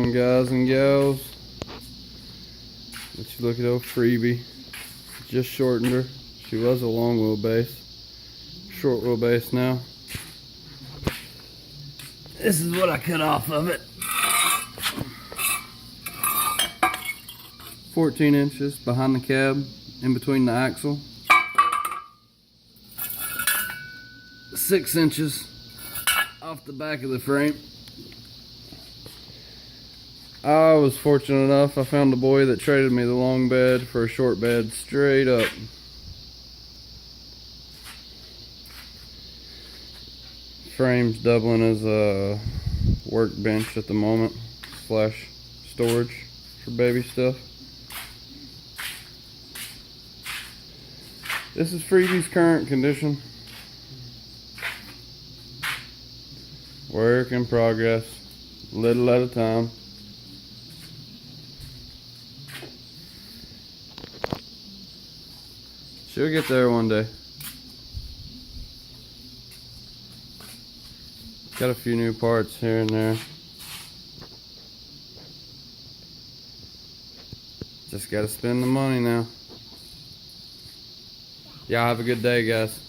on, guys and gals. Let's look at old Freebie. Just shortened her. She was a long wheelbase. Short wheelbase now. This is what I cut off of it. 14 inches behind the cab, in between the axle. 6 inches off the back of the frame. I was fortunate enough, I found a boy that traded me the long bed for a short bed straight up. Frame's doubling as a workbench at the moment, slash storage for baby stuff. This is Freebie's current condition. Work in progress, little at a time. She'll get there one day. Got a few new parts here and there. Just gotta spend the money now. Y'all have a good day, guys.